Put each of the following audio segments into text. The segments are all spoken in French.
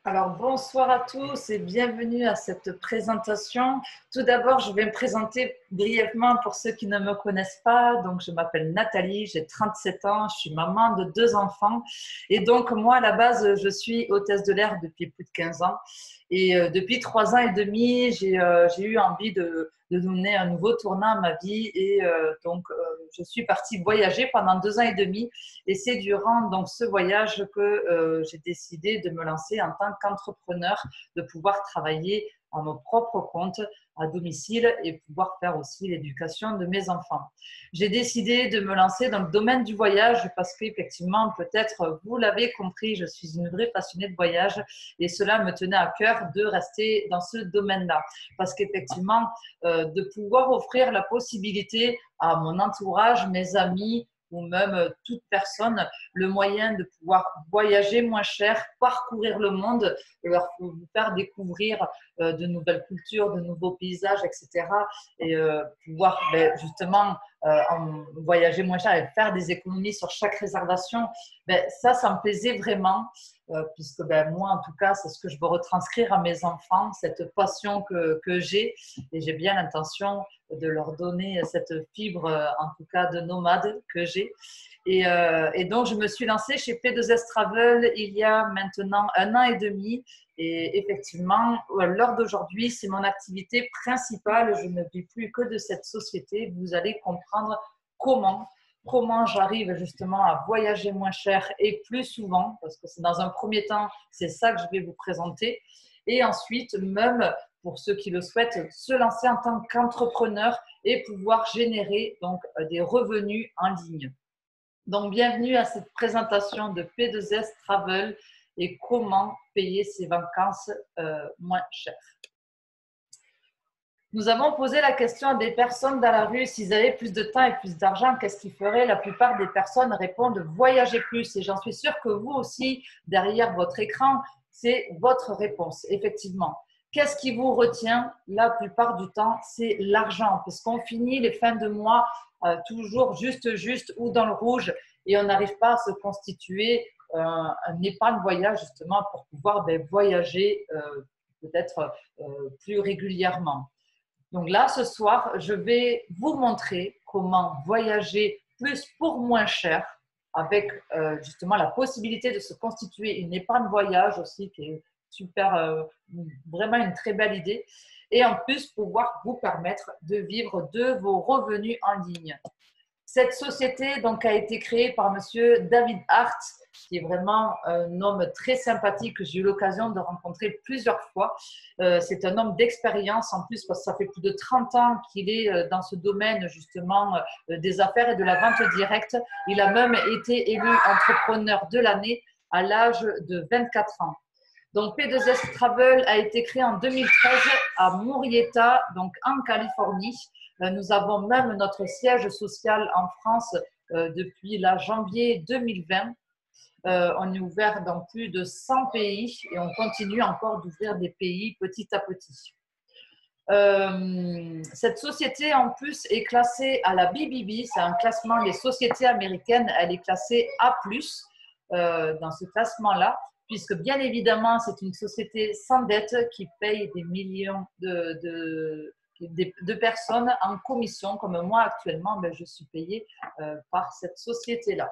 Alors, bonsoir à tous et bienvenue à cette présentation. Tout d'abord, je vais me présenter brièvement pour ceux qui ne me connaissent pas. Donc, je m'appelle Nathalie, j'ai 37 ans, je suis maman de 2 enfants. Et donc, moi, à la base, je suis hôtesse de l'air depuis plus de 15 ans. Et depuis 3 ans et demi, j'ai eu envie de donner un nouveau tournant à ma vie. Et je suis partie voyager pendant 2 ans et demi. Et c'est durant donc ce voyage que j'ai décidé de me lancer en tant qu'entrepreneur, de pouvoir travailler à mon propre compte, à domicile et pouvoir faire aussi l'éducation de mes enfants. J'ai décidé de me lancer dans le domaine du voyage parce qu'effectivement, peut-être vous l'avez compris, je suis une vraie passionnée de voyage et cela me tenait à cœur de rester dans ce domaine-là. Parce qu'effectivement, de pouvoir offrir la possibilité à mon entourage, mes amis, ou même toute personne, le moyen de pouvoir voyager moins cher, parcourir le monde, leur faire découvrir de nouvelles cultures, de nouveaux paysages, etc. Et pouvoir justement voyager moins cher et faire des économies sur chaque réservation, ça me plaisait vraiment. Puisque moi, en tout cas, c'est ce que je veux retranscrire à mes enfants, cette passion que j'ai. Et j'ai bien l'intention de leur donner cette fibre, en tout cas de nomade que j'ai. Et donc, je me suis lancée chez P2S Travel il y a maintenant 1 an et demi. Et effectivement, à l'heure d'aujourd'hui, c'est mon activité principale. Je ne vis plus que de cette société. Vous allez comprendre comment j'arrive justement à voyager moins cher et plus souvent, parce que c'est dans un premier temps, c'est ça que je vais vous présenter. Et ensuite, même pour ceux qui le souhaitent, se lancer en tant qu'entrepreneur et pouvoir générer donc des revenus en ligne. Donc, bienvenue à cette présentation de P2S Travel et comment payer ses vacances moins cher. Nous avons posé la question à des personnes dans la rue, s'ils avaient plus de temps et plus d'argent, qu'est-ce qu'ils feraient? La plupart des personnes répondent voyager plus. Et j'en suis sûre que vous aussi, derrière votre écran, c'est votre réponse, effectivement. Qu'est-ce qui vous retient la plupart du temps? C'est l'argent, parce qu'on finit les fins de mois toujours juste ou dans le rouge et on n'arrive pas à se constituer un épargne voyage justement pour pouvoir voyager peut-être plus régulièrement. Donc là, ce soir, je vais vous montrer comment voyager plus pour moins cher avec justement la possibilité de se constituer une épargne voyage aussi qui est super, vraiment une très belle idée et en plus pouvoir vous permettre de vivre de vos revenus en ligne. Cette société donc, a été créée par monsieur David Hart, qui est vraiment un homme très sympathique que j'ai eu l'occasion de rencontrer plusieurs fois. C'est un homme d'expérience en plus parce que ça fait plus de 30 ans qu'il est dans ce domaine justement des affaires et de la vente directe. Il a même été élu entrepreneur de l'année à l'âge de 24 ans. Donc, P2S Travel a été créé en 2013 à Murrieta, donc en Californie. Nous avons même notre siège social en France depuis la janvier 2020. On est ouvert dans plus de 100 pays et on continue encore d'ouvrir des pays petit à petit. Cette société, en plus, est classée à la BBB, c'est un classement des sociétés américaines, elle est classée A+, dans ce classement-là, puisque bien évidemment, c'est une société sans dette qui paye des millions de personnes en commission, comme moi actuellement, je suis payée par cette société-là.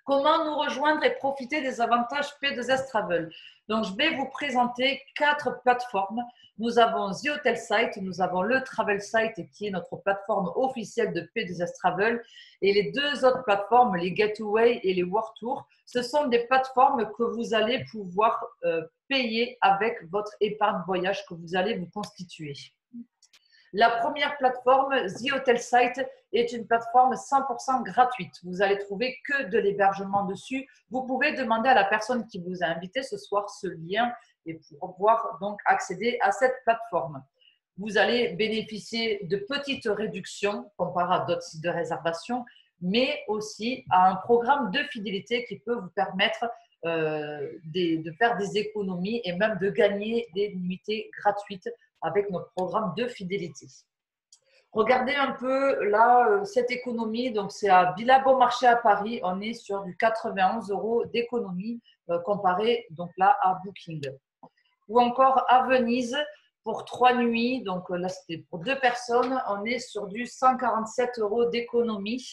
Comment nous rejoindre et profiter des avantages P2S Travel? Donc, je vais vous présenter 4 plateformes. Nous avons The Hotel Site, nous avons le Travel Site qui est notre plateforme officielle de P2S Travel et les 2 autres plateformes, les Getaway et les World Tour, ce sont des plateformes que vous allez pouvoir payer avec votre épargne voyage que vous allez vous constituer. La première plateforme, The Hotel Site, est une plateforme 100% gratuite. Vous allez trouver que de l'hébergement dessus. Vous pouvez demander à la personne qui vous a invité ce soir ce lien et pouvoir donc accéder à cette plateforme. Vous allez bénéficier de petites réductions comparé à d'autres sites de réservation, mais aussi à un programme de fidélité qui peut vous permettre de faire des économies et même de gagner des nuitées gratuites avec notre programme de fidélité. Regardez un peu là, cette économie. Donc, c'est à Villa-Beaumarchais à Paris. On est sur du 91 € d'économie comparé donc là à Booking. Ou encore à Venise pour 3 nuits. Donc là, c'était pour 2 personnes. On est sur du 147 € d'économie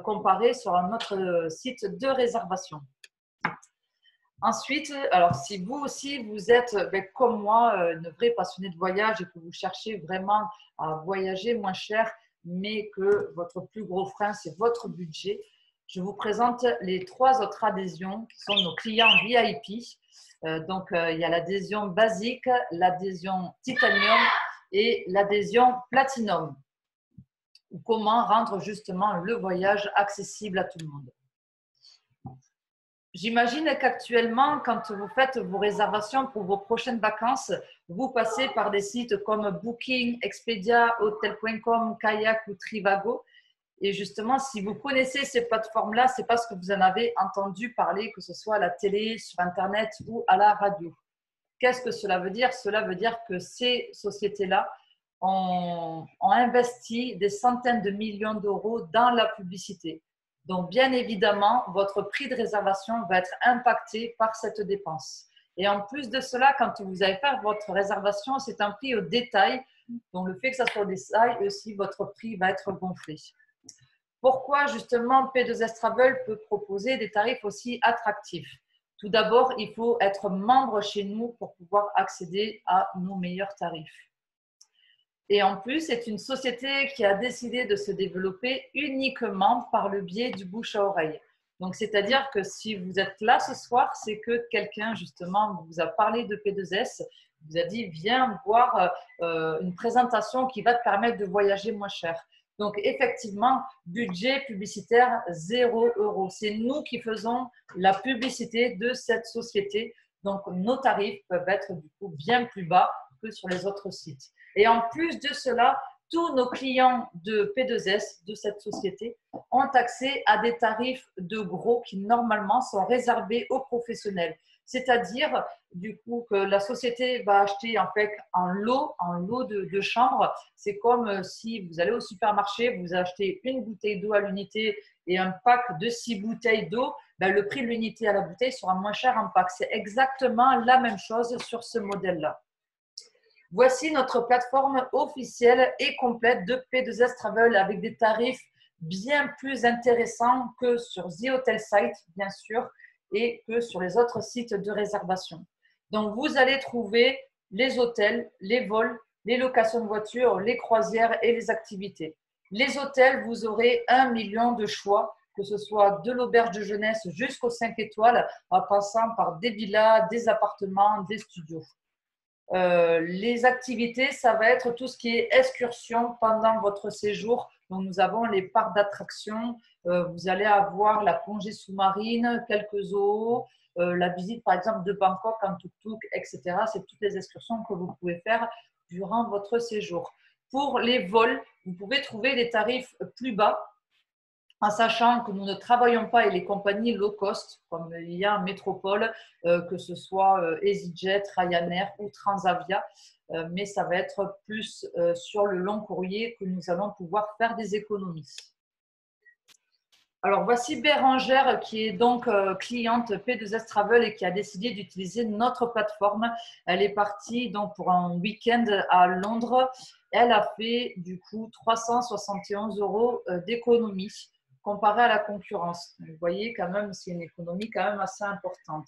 comparé sur un autre site de réservation. Ensuite, alors si vous aussi, vous êtes comme moi, une vraie passionnée de voyage et que vous cherchez vraiment à voyager moins cher, mais que votre plus gros frein, c'est votre budget, je vous présente les 3 autres adhésions qui sont nos clients VIP. Il y a l'adhésion basique, l'adhésion titanium et l'adhésion platinum. Comment rendre justement le voyage accessible à tout le monde. J'imagine qu'actuellement, quand vous faites vos réservations pour vos prochaines vacances, vous passez par des sites comme Booking, Expedia, Hotel.com, Kayak ou Trivago. Et justement, si vous connaissez ces plateformes-là, c'est parce que vous en avez entendu parler, que ce soit à la télé, sur Internet ou à la radio. Qu'est-ce que cela veut dire? Cela veut dire que ces sociétés-là ont investi des centaines de millions d'euros dans la publicité. Donc, bien évidemment, votre prix de réservation va être impacté par cette dépense. Et en plus de cela, quand vous allez faire votre réservation, c'est un prix au détail. Donc, le fait que ça soit au détail, aussi, votre prix va être gonflé. Pourquoi, justement, P2S Travel peut proposer des tarifs aussi attractifs? Tout d'abord, il faut être membre chez nous pour pouvoir accéder à nos meilleurs tarifs. Et en plus, c'est une société qui a décidé de se développer uniquement par le biais du bouche à oreille. Donc, c'est-à-dire que si vous êtes là ce soir, c'est que quelqu'un, justement, vous a parlé de P2S, vous a dit, viens voir une présentation qui va te permettre de voyager moins cher. Donc, effectivement, budget publicitaire 0 €. C'est nous qui faisons la publicité de cette société. Donc, nos tarifs peuvent être du coup bien plus bas que sur les autres sites. Et en plus de cela, tous nos clients de P2S, de cette société, ont accès à des tarifs de gros qui normalement sont réservés aux professionnels. C'est-à-dire du coup que la société va acheter en fait un lot de chambres. C'est comme si vous allez au supermarché, vous achetez une bouteille d'eau à l'unité et un pack de 6 bouteilles d'eau. Le prix de l'unité à la bouteille sera moins cher en pack. C'est exactement la même chose sur ce modèle-là. Voici notre plateforme officielle et complète de P2S Travel avec des tarifs bien plus intéressants que sur The Hotel Site, bien sûr, et que sur les autres sites de réservation. Donc, vous allez trouver les hôtels, les vols, les locations de voitures, les croisières et les activités. Les hôtels, vous aurez 1 million de choix, que ce soit de l'auberge de jeunesse jusqu'aux 5 étoiles, en passant par des villas, des appartements, des studios. Les activités, ça va être tout ce qui est excursion pendant votre séjour. Donc, nous avons les parcs d'attractions. Vous allez avoir la plongée sous-marine, quelques zoos, la visite par exemple de Bangkok en tuk-tuk, etc. C'est toutes les excursions que vous pouvez faire durant votre séjour. Pour les vols, vous pouvez trouver des tarifs plus bas, en sachant que nous ne travaillons pas avec les compagnies low cost, comme il y a en métropole, que ce soit EasyJet, Ryanair ou Transavia, mais ça va être plus sur le long courrier que nous allons pouvoir faire des économies. Alors, voici Bérangère qui est donc cliente P2S Travel et qui a décidé d'utiliser notre plateforme. Elle est partie donc pour un week-end à Londres. Elle a fait du coup 371 € d'économie comparé à la concurrence. Vous voyez quand même, c'est une économie quand même assez importante.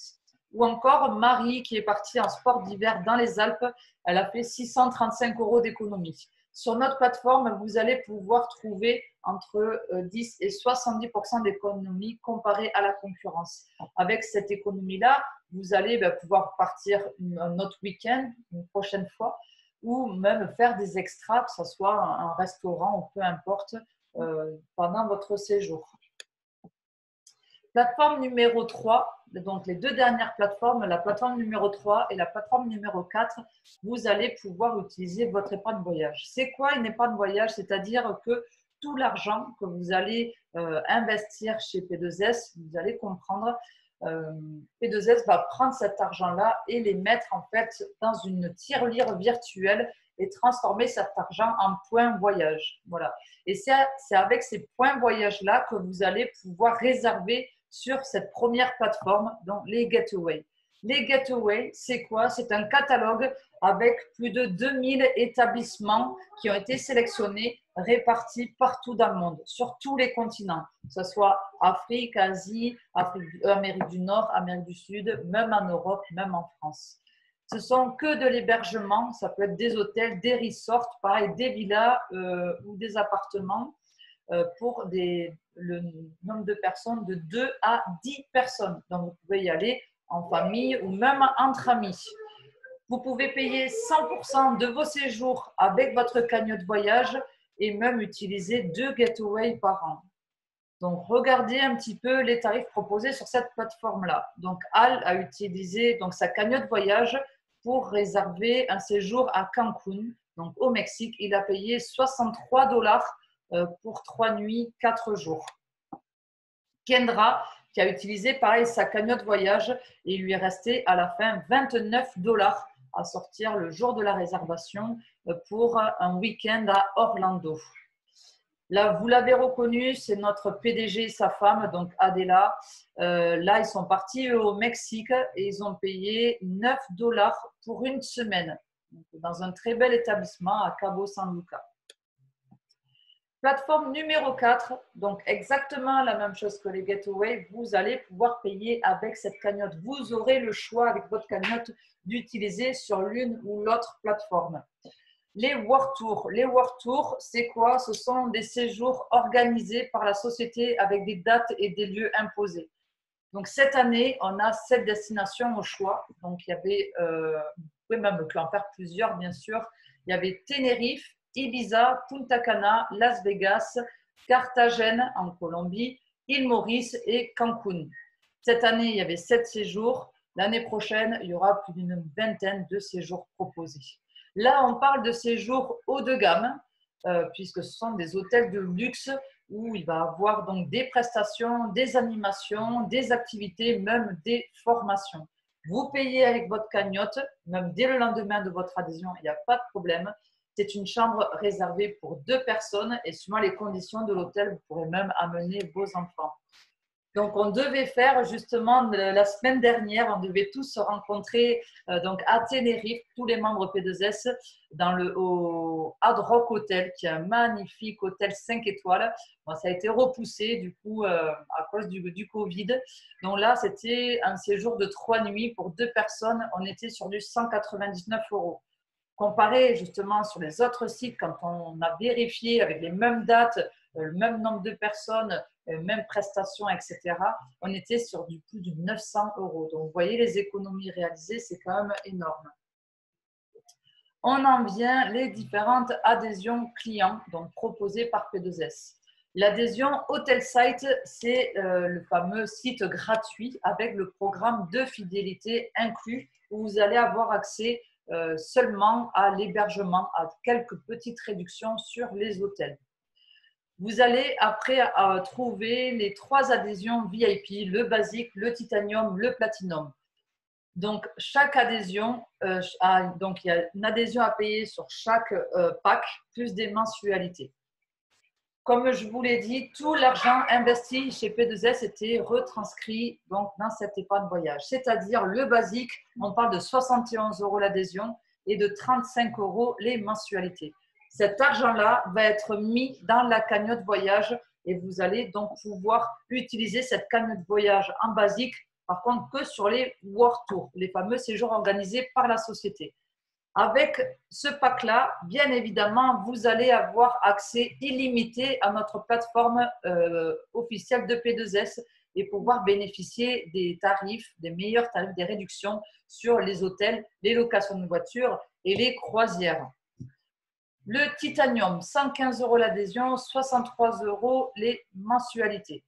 Ou encore Marie qui est partie en sport d'hiver dans les Alpes. Elle a fait 635 € d'économie. Sur notre plateforme, vous allez pouvoir trouver entre 10 et 70% d'économie comparée à la concurrence. Avec cette économie-là, vous allez pouvoir partir un autre week-end, une prochaine fois, ou même faire des extras, que ce soit un restaurant ou peu importe, pendant votre séjour. Plateforme numéro 3, donc les 2 dernières plateformes, la plateforme numéro 3 et la plateforme numéro 4, vous allez pouvoir utiliser votre épargne voyage. C'est quoi une épargne voyage? C'est-à-dire que tout l'argent que vous allez investir chez P2S, vous allez comprendre, P2S va prendre cet argent-là et les mettre en fait dans une tirelire virtuelle et transformer cet argent en points voyage. Voilà. Et c'est avec ces points voyage-là que vous allez pouvoir réserver sur cette première plateforme, donc les Getaways. Les Getaways, c'est quoi? C'est un catalogue avec plus de 2000 établissements qui ont été sélectionnés, répartis partout dans le monde, sur tous les continents, que ce soit Afrique, Asie, Amérique du Nord, Amérique du Sud, même en Europe, même en France. Ce sont que de l'hébergement, ça peut être des hôtels, des resorts, pareil, des villas ou des appartements pour le nombre de personnes de 2 à 10 personnes. Donc, vous pouvez y aller en famille ou même entre amis. Vous pouvez payer 100% de vos séjours avec votre cagnotte voyage et même utiliser 2 getaways par an. Donc, regardez un petit peu les tarifs proposés sur cette plateforme-là. Donc, Al a utilisé donc, sa cagnotte voyage pour réserver un séjour à Cancun, donc au Mexique. Il a payé 63 $ pour 3 nuits, 4 jours. Kendra, qui a utilisé pareil sa cagnotte voyage, et il lui est resté à la fin 29 $ à sortir le jour de la réservation pour un week-end à Orlando. Là, vous l'avez reconnu, c'est notre PDG et sa femme, donc Adela. Là, ils sont partis au Mexique et ils ont payé 9 $ pour une semaine dans un très bel établissement à Cabo San Lucas. Plateforme numéro 4, donc exactement la même chose que les Getaways, vous allez pouvoir payer avec cette cagnotte. Vous aurez le choix avec votre cagnotte d'utiliser sur l'une ou l'autre plateforme. Les World Tours. Les World Tours, c'est quoi? Ce sont des séjours organisés par la société avec des dates et des lieux imposés. Donc, cette année, on a 7 destinations au choix. Donc, il y avait, vous pouvez même en faire plusieurs, bien sûr. Il y avait Tenerife, Ibiza, Punta Cana, Las Vegas, Carthagène en Colombie, île Maurice et Cancun. Cette année, il y avait 7 séjours. L'année prochaine, il y aura plus d'une vingtaine de séjours proposés. Là, on parle de séjours haut de gamme, puisque ce sont des hôtels de luxe où il va avoir donc des prestations, des animations, des activités, même des formations. Vous payez avec votre cagnotte, même dès le lendemain de votre adhésion, il n'y a pas de problème. C'est une chambre réservée pour 2 personnes et suivant les conditions de l'hôtel, vous pourrez même amener vos enfants. Donc, on devait faire justement la semaine dernière, on devait tous se rencontrer donc à Tenerife, tous les membres P2S, au Hard Rock Hotel, qui est un magnifique hôtel 5 étoiles. Bon, ça a été repoussé du coup à cause du Covid. Donc là, c'était un séjour de 3 nuits pour 2 personnes. On était sur du 199 €. Comparé justement sur les autres sites, quand on a vérifié avec les mêmes dates, le même nombre de personnes, même prestations, etc., on était sur du plus de 900 €. Donc, vous voyez, les économies réalisées, c'est quand même énorme. On en vient les différentes adhésions clients donc proposées par P2S. L'adhésion Hotel Site, c'est le fameux site gratuit avec le programme de fidélité inclus où vous allez avoir accès seulement à l'hébergement, à quelques petites réductions sur les hôtels. Vous allez après trouver les 3 adhésions VIP, le basique, le titanium, le platinum. Donc, chaque adhésion, donc il y a une adhésion à payer sur chaque pack, plus des mensualités. Comme je vous l'ai dit, tout l'argent investi chez P2S était retranscrit donc, dans cette épargne voyage. C'est-à-dire le basique, on parle de 71 € l'adhésion et de 35 € les mensualités. Cet argent-là va être mis dans la cagnotte voyage et vous allez donc pouvoir utiliser cette cagnotte voyage en basique, par contre que sur les World Tours, les fameux séjours organisés par la société. Avec ce pack-là, bien évidemment, vous allez avoir accès illimité à notre plateforme officielle de P2S et pouvoir bénéficier des tarifs, des meilleurs tarifs, des réductions sur les hôtels, les locations de voitures et les croisières. Le titanium, 115 € l'adhésion, 63 € les mensualités.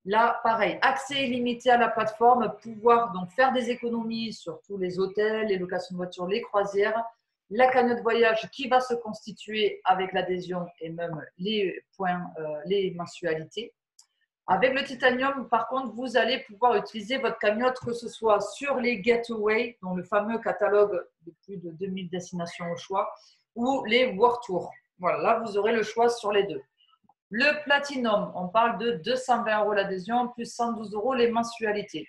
Là, pareil, accès illimité à la plateforme, pouvoir donc faire des économies sur tous les hôtels, les locations de voitures, les croisières, la cagnotte voyage qui va se constituer avec l'adhésion et même les points, les mensualités. Avec le titanium, par contre, vous allez pouvoir utiliser votre cagnotte, que ce soit sur les Getaways, dont le fameux catalogue de plus de 2000 destinations au choix, ou les World Tours. Voilà, là, vous aurez le choix sur les deux. Le Platinum, on parle de 220 € l'adhésion, plus 112 € les mensualités.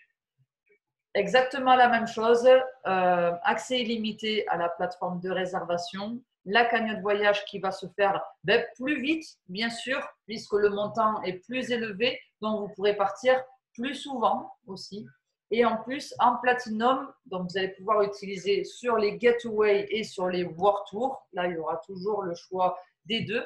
Exactement la même chose, accès illimité à la plateforme de réservation, la cagnotte voyage qui va se faire plus vite, bien sûr, puisque le montant est plus élevé, donc vous pourrez partir plus souvent aussi. Et en plus, en Platinum, donc vous allez pouvoir utiliser sur les Getaways et sur les World Tours. Là, il y aura toujours le choix des deux.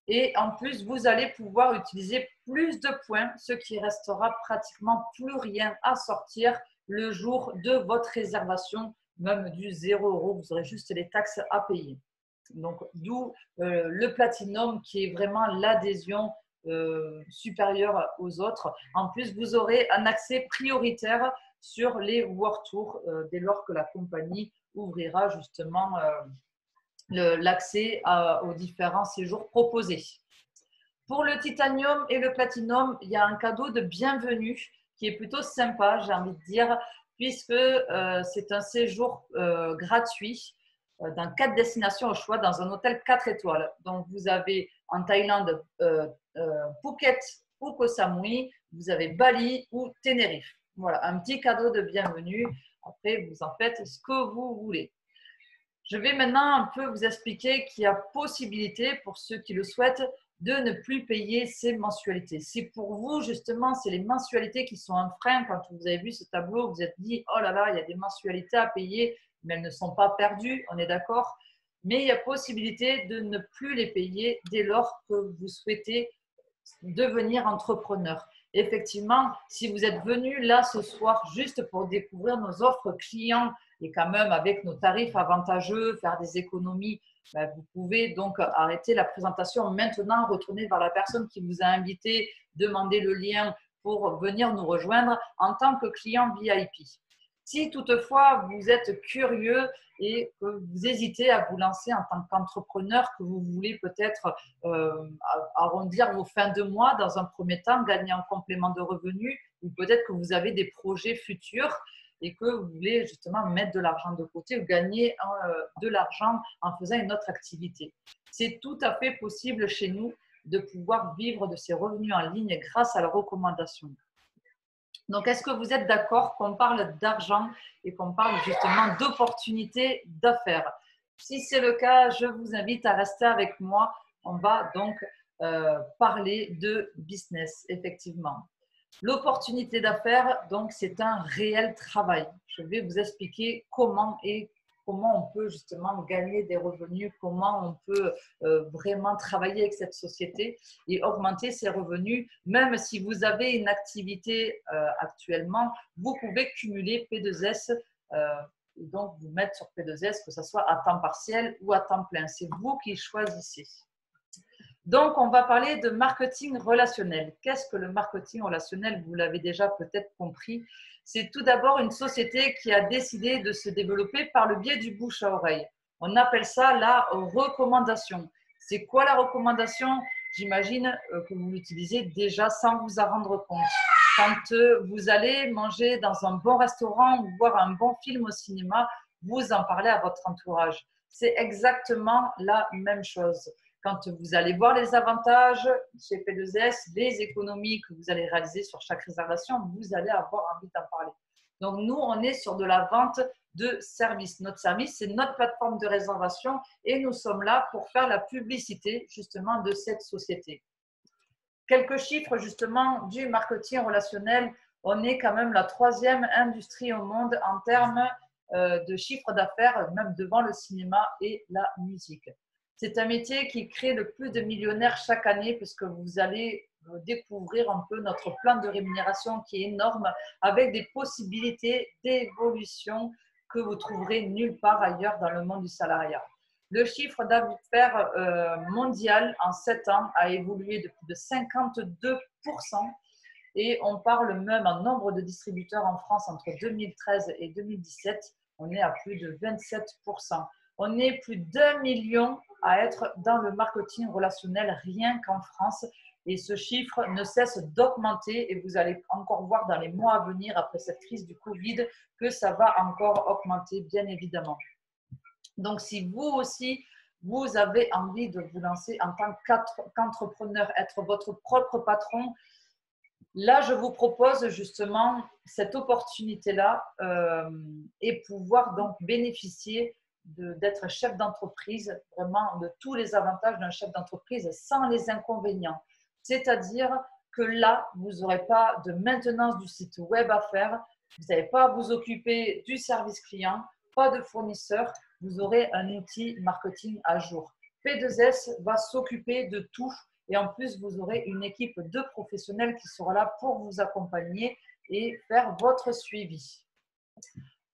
Et en plus, vous allez pouvoir utiliser plus de points, ce qui restera pratiquement plus rien à sortir le jour de votre réservation, même du 0 €, vous aurez juste les taxes à payer. Donc, d'où le Platinum qui est vraiment l'adhésion supérieure aux autres. En plus, vous aurez un accès prioritaire sur les World Tours dès lors que la compagnie ouvrira justement l'accès aux différents séjours proposés. Pour le titanium et le platinum, il y a un cadeau de bienvenue qui est plutôt sympa, j'ai envie de dire, puisque c'est un séjour gratuit dans 4 destinations au choix dans un hôtel 4 étoiles. Donc, vous avez en Thaïlande Phuket ou Koh Samui, vous avez Bali ou Tenerife. Voilà, un petit cadeau de bienvenue. Après, vous en faites ce que vous voulez. Je vais maintenant un peu vous expliquer qu'il y a possibilité, pour ceux qui le souhaitent, de ne plus payer ces mensualités. Si pour vous, justement, c'est les mensualités qui sont un frein, quand vous avez vu ce tableau, vous vous êtes dit, oh là là, il y a des mensualités à payer, mais elles ne sont pas perdues, on est d'accord. Mais il y a possibilité de ne plus les payer dès lors que vous souhaitez devenir entrepreneur. Effectivement, si vous êtes venu là ce soir juste pour découvrir nos offres clients et quand même avec nos tarifs avantageux, faire des économies, vous pouvez donc arrêter la présentation maintenant, retourner vers la personne qui vous a invité, demander le lien pour venir nous rejoindre en tant que client VIP. Si toutefois vous êtes curieux et que vous hésitez à vous lancer en tant qu'entrepreneur, que vous voulez peut-être arrondir vos fins de mois dans un premier temps, gagner un complément de revenus, ou peut-être que vous avez des projets futurs et que vous voulez justement mettre de l'argent de côté ou gagner de l'argent en faisant une autre activité. C'est tout à fait possible chez nous de pouvoir vivre de ces revenus en ligne grâce à la recommandation. Donc, est-ce que vous êtes d'accord qu'on parle d'argent et qu'on parle justement d'opportunités d'affaires? Si c'est le cas, je vous invite à rester avec moi. On va donc parler de business, effectivement. L'opportunité d'affaires, donc, c'est un réel travail. Je vais vous expliquer comment on peut justement gagner des revenus, comment on peut vraiment travailler avec cette société et augmenter ses revenus. Même si vous avez une activité actuellement, vous pouvez cumuler P2S, et donc vous mettre sur P2S, que ce soit à temps partiel ou à temps plein. C'est vous qui choisissez. Donc, on va parler de marketing relationnel. Qu'est-ce que le marketing relationnel? Vous l'avez déjà peut-être compris. C'est tout d'abord une société qui a décidé de se développer par le biais du bouche à oreille. On appelle ça la recommandation. C'est quoi la recommandation? J'imagine que vous l'utilisez déjà sans vous en rendre compte. Quand vous allez manger dans un bon restaurant ou voir un bon film au cinéma, vous en parlez à votre entourage. C'est exactement la même chose. Quand vous allez voir les avantages chez P2S, les économies que vous allez réaliser sur chaque réservation, vous allez avoir envie d'en parler. Donc, nous, on est sur de la vente de services. Notre service, c'est notre plateforme de réservation et nous sommes là pour faire la publicité justement de cette société. Quelques chiffres justement du marketing relationnel. On est quand même la 3e industrie au monde en termes de chiffre d'affaires, même devant le cinéma et la musique. C'est un métier qui crée le plus de millionnaires chaque année puisque vous allez découvrir un peu notre plan de rémunération qui est énorme avec des possibilités d'évolution que vous trouverez nulle part ailleurs dans le monde du salariat. Le chiffre d'affaires mondial en 7 ans a évolué de plus de 52% et on parle même en nombre de distributeurs en France entre 2013 et 2017, on est à plus de 27%. On est plus d'1 million à être dans le marketing relationnel rien qu'en France Et ce chiffre ne cesse d'augmenter et vous allez encore voir dans les mois à venir, après cette crise du Covid, que ça va encore augmenter, bien évidemment. Donc, si vous aussi, vous avez envie de vous lancer en tant qu'entrepreneur, être votre propre patron, là, je vous propose justement cette opportunité-là et pouvoir donc bénéficier d'être chef d'entreprise, vraiment de tous les avantages d'un chef d'entreprise sans les inconvénients. C'est-à-dire que là, vous n'aurez pas de maintenance du site web à faire, vous n'avez pas à vous occuper du service client, pas de fournisseur, vous aurez un outil marketing à jour. P2S va s'occuper de tout et en plus, vous aurez une équipe de professionnels qui sera là pour vous accompagner et faire votre suivi.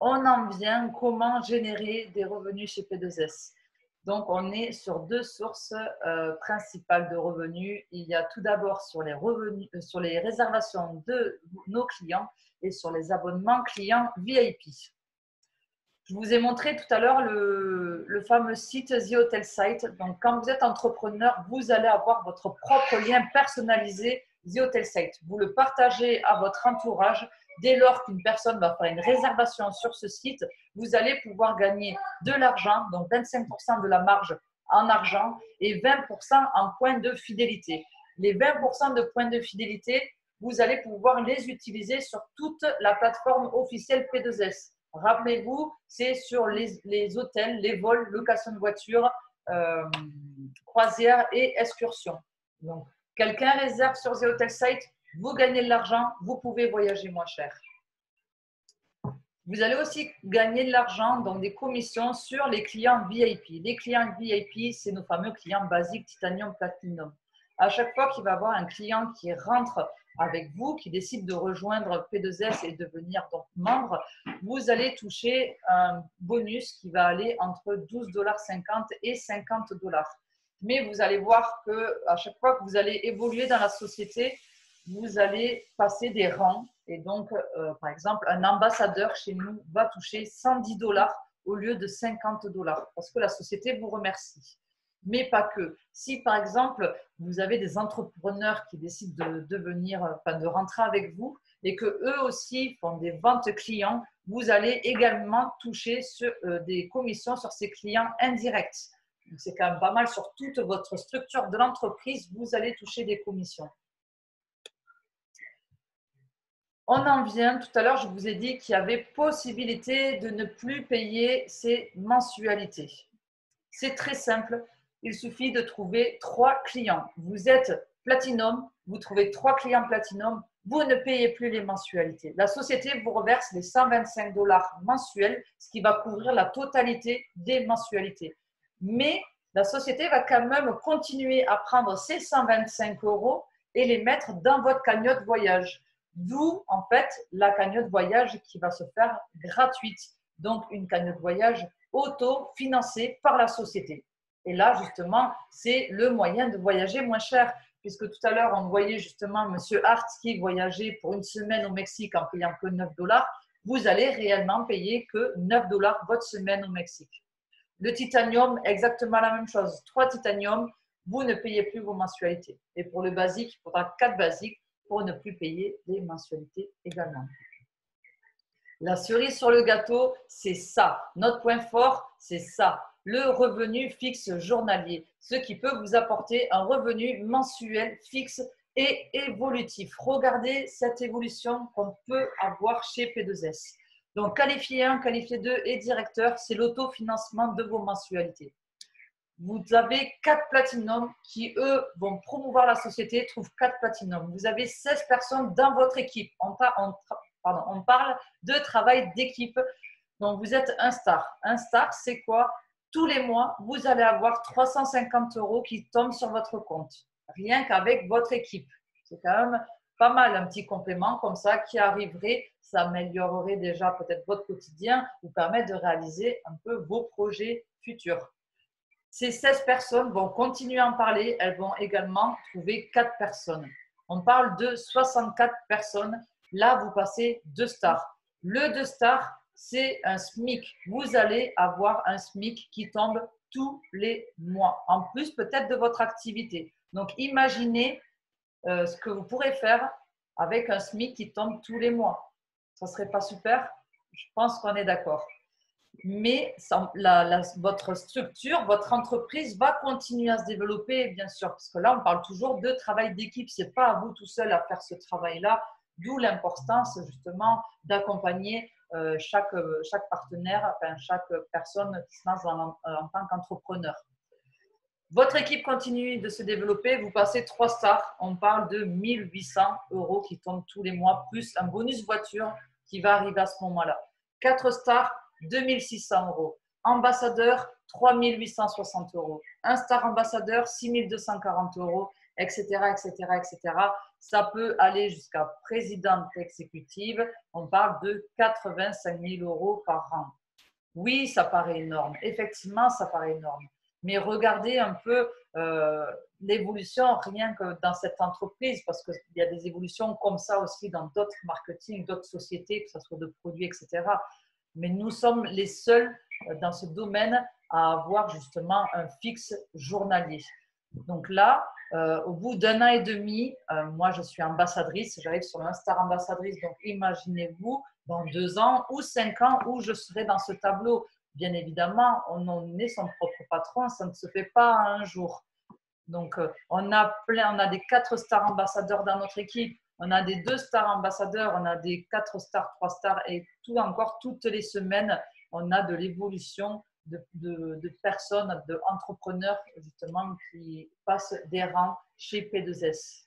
On en vient comment générer des revenus chez P2S. Donc, on est sur deux sources principales de revenus. Il y a tout d'abord sur les revenus, sur les réservations de nos clients et sur les abonnements clients VIP. Je vous ai montré tout à l'heure le fameux site The Hotel Site. Donc, quand vous êtes entrepreneur, vous allez avoir votre propre lien personnalisé The Hotel Site. Vous le partagez à votre entourage. Dès lors qu'une personne va faire une réservation sur ce site, vous allez pouvoir gagner de l'argent, donc 25% de la marge en argent et 20% en points de fidélité. Les 20% de points de fidélité, vous allez pouvoir les utiliser sur toute la plateforme officielle P2S. Rappelez-vous, c'est sur les hôtels, les vols, location de voitures, croisières et excursions. Donc, quelqu'un réserve sur The Hotel Site, vous gagnez de l'argent, vous pouvez voyager moins cher. Vous allez aussi gagner de l'argent, donc des commissions sur les clients VIP. Les clients VIP, c'est nos fameux clients basiques Titanium, Platinum. À chaque fois qu'il va y avoir un client qui rentre avec vous, qui décide de rejoindre P2S et devenir donc membre, vous allez toucher un bonus qui va aller entre 12,50 $ et 50 $. Mais vous allez voir qu'à chaque fois que vous allez évoluer dans la société, vous allez passer des rangs. Et donc, par exemple, un ambassadeur chez nous va toucher 110 $ au lieu de 50 $ parce que la société vous remercie. Mais pas que. Si, par exemple, vous avez des entrepreneurs qui décident de rentrer avec vous et que eux aussi font des ventes clients, vous allez également toucher des commissions sur ces clients indirects. C'est quand même pas mal sur toute votre structure de l'entreprise, vous allez toucher des commissions. On en vient, tout à l'heure, je vous ai dit qu'il y avait possibilité de ne plus payer ces mensualités. C'est très simple, il suffit de trouver 3 clients. Vous êtes Platinum, vous trouvez 3 clients Platinum, vous ne payez plus les mensualités. La société vous reverse les 125 $ mensuels, ce qui va couvrir la totalité des mensualités. Mais la société va quand même continuer à prendre ces 125 € et les mettre dans votre cagnotte voyage. D'où, en fait, la cagnotte voyage qui va se faire gratuite. Donc, une cagnotte voyage auto-financée par la société. Et là, justement, c'est le moyen de voyager moins cher. Puisque tout à l'heure, on voyait justement M. Hart qui voyageait pour une semaine au Mexique en payant que 9 $. Vous allez réellement payer que 9 $ votre semaine au Mexique. Le titanium, exactement la même chose. 3 titanium, vous ne payez plus vos mensualités. Et pour le basique, il faudra 4 basiques pour ne plus payer les mensualités également. La cerise sur le gâteau, c'est ça. Notre point fort, c'est ça. Le revenu fixe journalier, ce qui peut vous apporter un revenu mensuel fixe et évolutif. Regardez cette évolution qu'on peut avoir chez P2S. Donc, qualifié 1, qualifié 2 et directeur, c'est l'autofinancement de vos mensualités. Vous avez 4 platinum qui, eux, vont promouvoir la société, trouvent 4 platinum. Vous avez 16 personnes dans votre équipe. On parle de travail d'équipe. Donc, vous êtes un star. Un star, c'est quoi? Tous les mois, vous allez avoir 350 € qui tombent sur votre compte, rien qu'avec votre équipe. C'est quand même pas mal, un petit complément comme ça qui arriverait, ça améliorerait déjà peut-être votre quotidien, vous permet de réaliser un peu vos projets futurs. Ces 16 personnes vont continuer à en parler, elles vont également trouver 4 personnes. On parle de 64 personnes. Là, vous passez 2 stars. Le 2 stars, c'est un SMIC. Vous allez avoir un SMIC qui tombe tous les mois, en plus peut-être de votre activité. Donc, imaginez ce que vous pourrez faire avec un SMIC qui tombe tous les mois. Ça ne serait pas super? Je pense qu'on est d'accord. Mais votre structure, votre entreprise va continuer à se développer, bien sûr, parce que là, on parle toujours de travail d'équipe. Ce n'est pas à vous tout seul à faire ce travail-là, d'où l'importance justement d'accompagner chaque partenaire, enfin, chaque personne qui se lance en tant qu'entrepreneur. Votre équipe continue de se développer, vous passez 3 stars, on parle de 1 800 € qui tombent tous les mois, plus un bonus voiture qui va arriver à ce moment-là. 4 stars, 2 600 €. Ambassadeur, 3 860 €. Un star ambassadeur, 6 240 €, etc., etc., etc. Ça peut aller jusqu'à présidente exécutive. On parle de 85 000 € par an. Oui, ça paraît énorme. Effectivement, ça paraît énorme. Mais regardez un peu l'évolution rien que dans cette entreprise, parce qu'il y a des évolutions comme ça aussi dans d'autres marketing, d'autres sociétés, que ce soit de produits, etc. Mais nous sommes les seuls dans ce domaine à avoir justement un fixe journalier. Donc là, au bout d'1 an et demi, moi je suis ambassadrice, j'arrive sur l'Instar ambassadrice, donc imaginez-vous dans 2 ans ou 5 ans où je serai dans ce tableau. Bien évidemment, on est son propre patron, ça ne se fait pas un jour. Donc, on a des 4 stars ambassadeurs dans notre équipe, on a des 2 stars ambassadeurs, on a des 4 stars, 3 stars et toutes les semaines, on a de l'évolution de personnes, d'entrepreneurs justement qui passent des rangs chez P2S.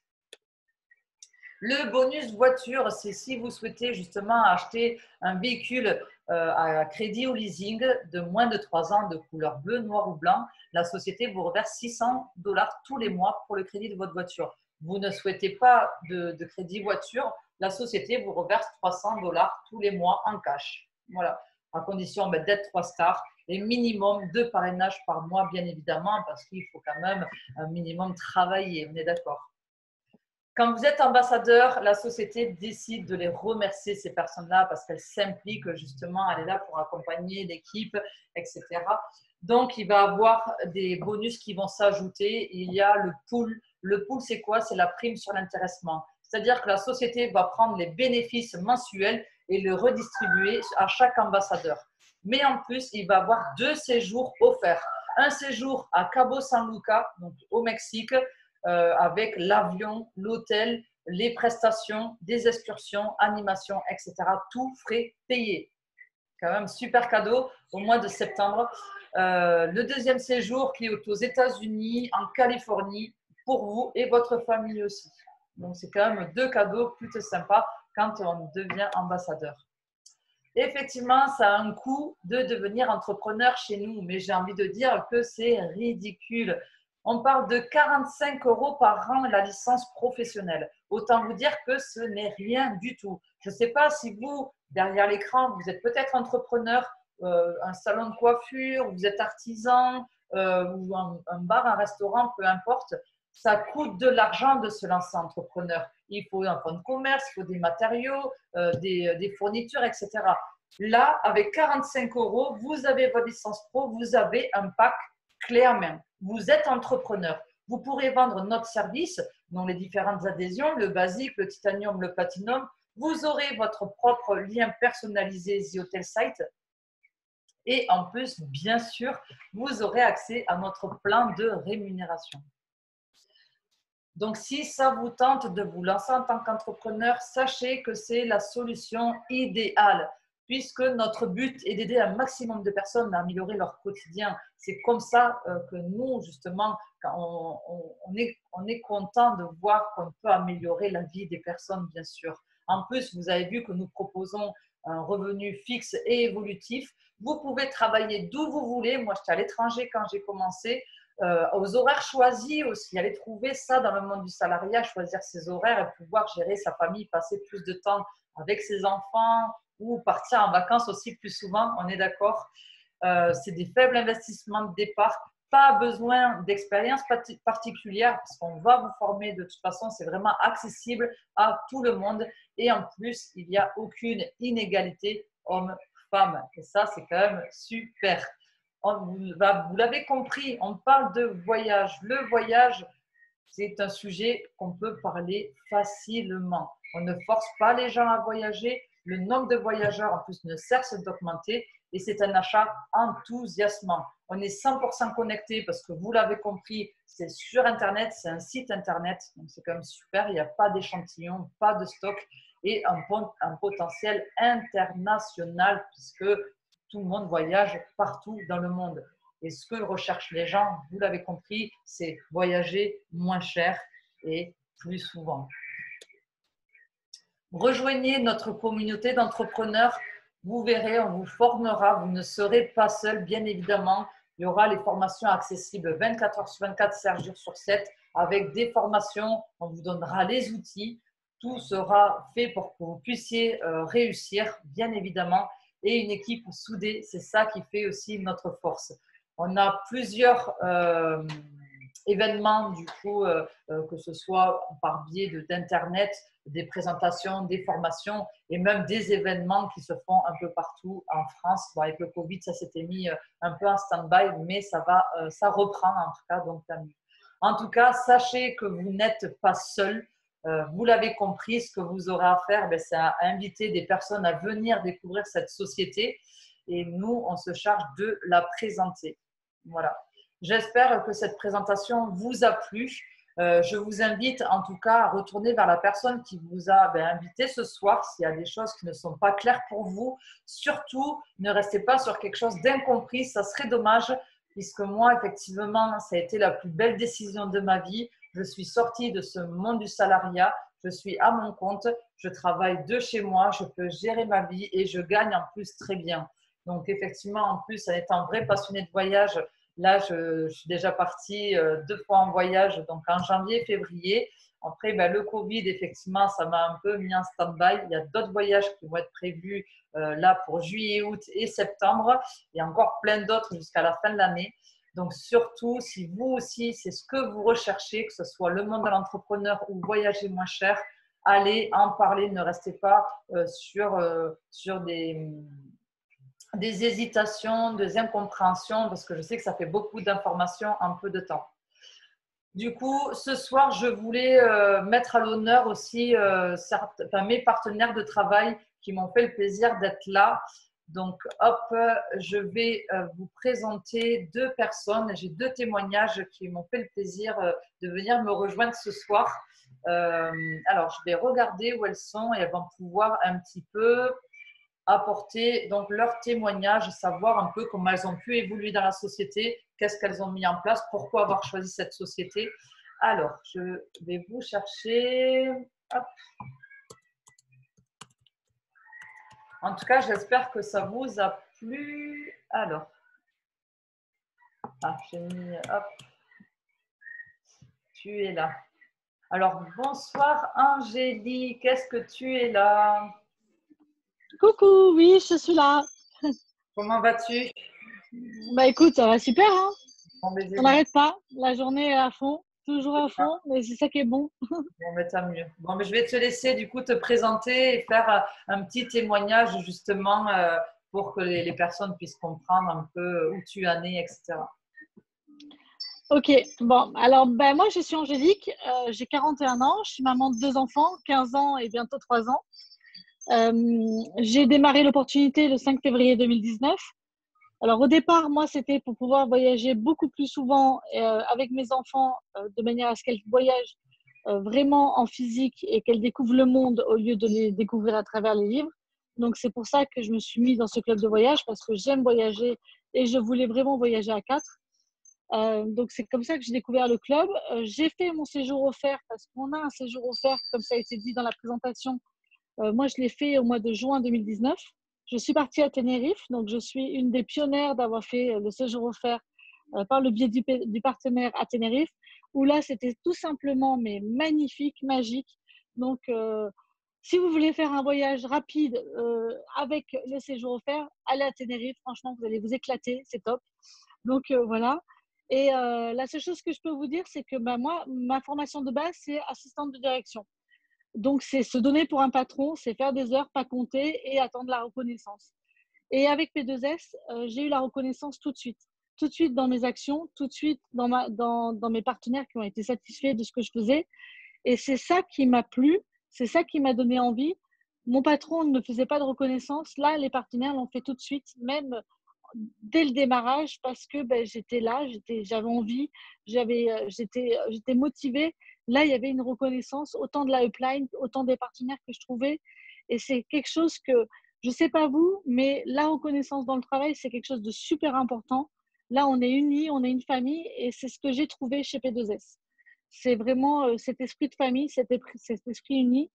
Le bonus voiture, c'est si vous souhaitez justement acheter un véhicule à crédit ou leasing de moins de 3 ans de couleur bleu, noir ou blanc, la société vous reverse 600 $ tous les mois pour le crédit de votre voiture. Vous ne souhaitez pas de crédit voiture, la société vous reverse 300 $ tous les mois en cash. Voilà, à condition d'être 3 stars et minimum 2 parrainages par mois, bien évidemment, parce qu'il faut quand même un minimum travailler, on est d'accord. Quand vous êtes ambassadeur, la société décide de les remercier, ces personnes-là, parce qu'elles s'impliquent justement, elle est là pour accompagner l'équipe, etc. Donc, il va y avoir des bonus qui vont s'ajouter. Il y a le pool. Le pool, c'est quoi? C'est la prime sur l'intéressement. C'est-à-dire que la société va prendre les bénéfices mensuels et le redistribuer à chaque ambassadeur. Mais en plus, il va avoir 2 séjours offerts. Un séjour à Cabo San Lucas, donc au Mexique, avec l'avion, l'hôtel, les prestations, des excursions, animations, etc. Tout frais payés. Quand même super cadeau au mois de septembre. Le deuxième séjour qui est aux États-Unis, en Californie, pour vous et votre famille aussi. Donc c'est quand même 2 cadeaux plutôt sympas quand on devient ambassadeur. Effectivement, ça a un coût de devenir entrepreneur chez nous, mais j'ai envie de dire que c'est ridicule. On parle de 45 € par an la licence professionnelle. Autant vous dire que ce n'est rien du tout. Je ne sais pas si vous, derrière l'écran, vous êtes peut-être entrepreneur, un salon de coiffure, vous êtes artisan, ou un bar, un restaurant, peu importe. Ça coûte de l'argent de se lancer entrepreneur. Il faut un fonds de commerce, il faut des matériaux, des fournitures, etc. Là, avec 45 €, vous avez votre licence pro, vous avez un pack clé en main. Vous êtes entrepreneur. Vous pourrez vendre notre service, dont les différentes adhésions, le basique, le titanium, le platinum. Vous aurez votre propre lien personnalisé The Hotel Site. Et en plus, bien sûr, vous aurez accès à notre plan de rémunération. Donc, si ça vous tente de vous lancer en tant qu'entrepreneur, sachez que c'est la solution idéale, puisque notre but est d'aider un maximum de personnes à améliorer leur quotidien. C'est comme ça que nous, justement, on est content de voir qu'on peut améliorer la vie des personnes, bien sûr. En plus, vous avez vu que nous proposons un revenu fixe et évolutif. Vous pouvez travailler d'où vous voulez. Moi, j'étais à l'étranger quand j'ai commencé. Aux horaires choisis aussi, aller trouver ça dans le monde du salariat, choisir ses horaires et pouvoir gérer sa famille, passer plus de temps avec ses enfants ou partir en vacances aussi plus souvent, on est d'accord. C'est des faibles investissements de départ, pas besoin d'expérience particulière parce qu'on va vous former de toute façon, c'est vraiment accessible à tout le monde et en plus, il n'y a aucune inégalité homme-femme et ça, c'est quand même super. Vous l'avez compris, on parle de voyage. Le voyage, c'est un sujet qu'on peut parler facilement. On ne force pas les gens à voyager. Le nombre de voyageurs, en plus, ne cesse d'augmenter et c'est un achat enthousiasmant. On est 100% connecté parce que vous l'avez compris, c'est sur Internet, c'est un site Internet, donc c'est quand même super. Il n'y a pas d'échantillon, pas de stock et un potentiel international puisque tout le monde voyage partout dans le monde. Et ce que recherchent les gens, vous l'avez compris, c'est voyager moins cher et plus souvent. Rejoignez notre communauté d'entrepreneurs. Vous verrez, on vous formera. Vous ne serez pas seul, bien évidemment. Il y aura les formations accessibles 24 heures sur 24, 7 jours sur 7, avec des formations. On vous donnera les outils. Tout sera fait pour que vous puissiez réussir, bien évidemment. Et une équipe soudée, c'est ça qui fait aussi notre force. On a plusieurs événements, du coup, que ce soit par biais d'Internet, des présentations, des formations et même des événements qui se font un peu partout en France. Bon, avec le Covid, ça s'était mis un peu en stand-by, mais ça reprend en tout cas. Donc, en tout cas, sachez que vous n'êtes pas seul. Vous l'avez compris, ce que vous aurez à faire, c'est à inviter des personnes à venir découvrir cette société et nous, on se charge de la présenter. Voilà. J'espère que cette présentation vous a plu. Je vous invite en tout cas à retourner vers la personne qui vous a invité ce soir s'il y a des choses qui ne sont pas claires pour vous. Surtout, ne restez pas sur quelque chose d'incompris, ça serait dommage puisque moi, effectivement, ça a été la plus belle décision de ma vie. Je suis sortie de ce monde du salariat, je suis à mon compte, je travaille de chez moi, je peux gérer ma vie et je gagne en plus très bien. Donc effectivement, en plus, en étant vrai passionné de voyage, là, je suis déjà partie 2 fois en voyage, donc en janvier, février. Après, le Covid, effectivement, ça m'a un peu mis en stand-by. Il y a d'autres voyages qui vont être prévus là pour juillet, août et septembre. Il y a encore plein d'autres jusqu'à la fin de l'année. Donc surtout, si vous aussi, c'est ce que vous recherchez, que ce soit le monde de l'entrepreneur ou voyager moins cher, allez en parler. Ne restez pas sur des hésitations, des incompréhensions, parce que je sais que ça fait beaucoup d'informations en peu de temps. Du coup, ce soir, je voulais mettre à l'honneur aussi mes partenaires de travail qui m'ont fait le plaisir d'être là. Donc, hop, je vais vous présenter 2 personnes. J'ai 2 témoignages qui m'ont fait le plaisir de venir me rejoindre ce soir. Alors, je vais regarder où elles sont et elles vont pouvoir un petit peu apporter donc leur témoignage, savoir un peu comment elles ont pu évoluer dans la société, qu'est-ce qu'elles ont mis en place, pourquoi avoir choisi cette société. Alors, je vais vous chercher. Hop. En tout cas, j'espère que ça vous a plu. Alors, j'ai mis, hop, tu es là. Alors, bonsoir Angélique, est-ce que tu es là? Coucou, oui, je suis là. Comment vas-tu? Écoute, ça va super, hein? Bon, On n'arrête pas. La journée est à fond, toujours à fond, mais c'est ça qui est bon. Bon, tant mieux. Bon, je vais te laisser du coup te présenter et faire un petit témoignage justement pour que les personnes puissent comprendre un peu où tu en es, etc. Ok, bon, alors moi je suis Angélique, j'ai 41 ans, je suis maman de 2 enfants, 15 ans et bientôt 3 ans. J'ai démarré l'opportunité le 5 février 2019. Alors au départ, moi c'était pour pouvoir voyager beaucoup plus souvent avec mes enfants de manière à ce qu'elles voyagent vraiment en physique et qu'elles découvrent le monde au lieu de les découvrir à travers les livres. Donc c'est pour ça que je me suis mise dans ce club de voyage parce que j'aime voyager et je voulais vraiment voyager à 4. Donc c'est comme ça que j'ai découvert le club. J'ai fait mon séjour offert parce qu'on a un séjour offert, comme ça a été dit dans la présentation. Moi, je l'ai fait au mois de juin 2019. Je suis partie à Tenerife, donc je suis une des pionnières d'avoir fait le séjour offert par le biais du partenaire à Tenerife, où là, c'était tout simplement mais magnifique, magique. Donc, si vous voulez faire un voyage rapide avec le séjour offert, allez à Tenerife. Franchement, vous allez vous éclater, c'est top. Donc, voilà. Et la seule chose que je peux vous dire, c'est que moi, ma formation de base, c'est assistante de direction. Donc, c'est se donner pour un patron, c'est faire des heures, pas compter et attendre la reconnaissance. Et avec P2S, j'ai eu la reconnaissance tout de suite. tout de suite dans mes actions, tout de suite dans mes partenaires qui ont été satisfaits de ce que je faisais. Et c'est ça qui m'a plu, c'est ça qui m'a donné envie. Mon patron ne faisait pas de reconnaissance. Là, les partenaires l'ont fait tout de suite, même dès le démarrage, parce que j'étais là, j'avais envie, j'étais motivée. Là, il y avait une reconnaissance, autant de la upline, autant des partenaires que je trouvais. Et c'est quelque chose que, je ne sais pas vous, mais la reconnaissance dans le travail, c'est quelque chose de super important. Là, on est unis, on est une famille, et c'est ce que j'ai trouvé chez P2S. C'est vraiment cet esprit de famille, cet esprit uni.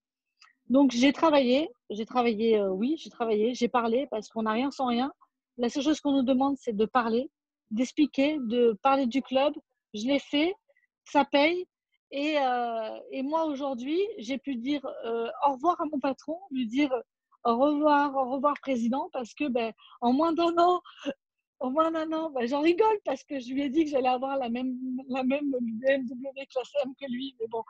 Donc, j'ai travaillé, oui, j'ai travaillé, j'ai parlé parce qu'on n'a rien sans rien. La seule chose qu'on nous demande, c'est de parler, d'expliquer, de parler du club. Je l'ai fait, ça paye. Et moi, aujourd'hui, j'ai pu dire au revoir à mon patron, lui dire au revoir, président, parce que en moins d'un an, j'en rigole parce que je lui ai dit que j'allais avoir la même BMW classe M que lui, mais bon.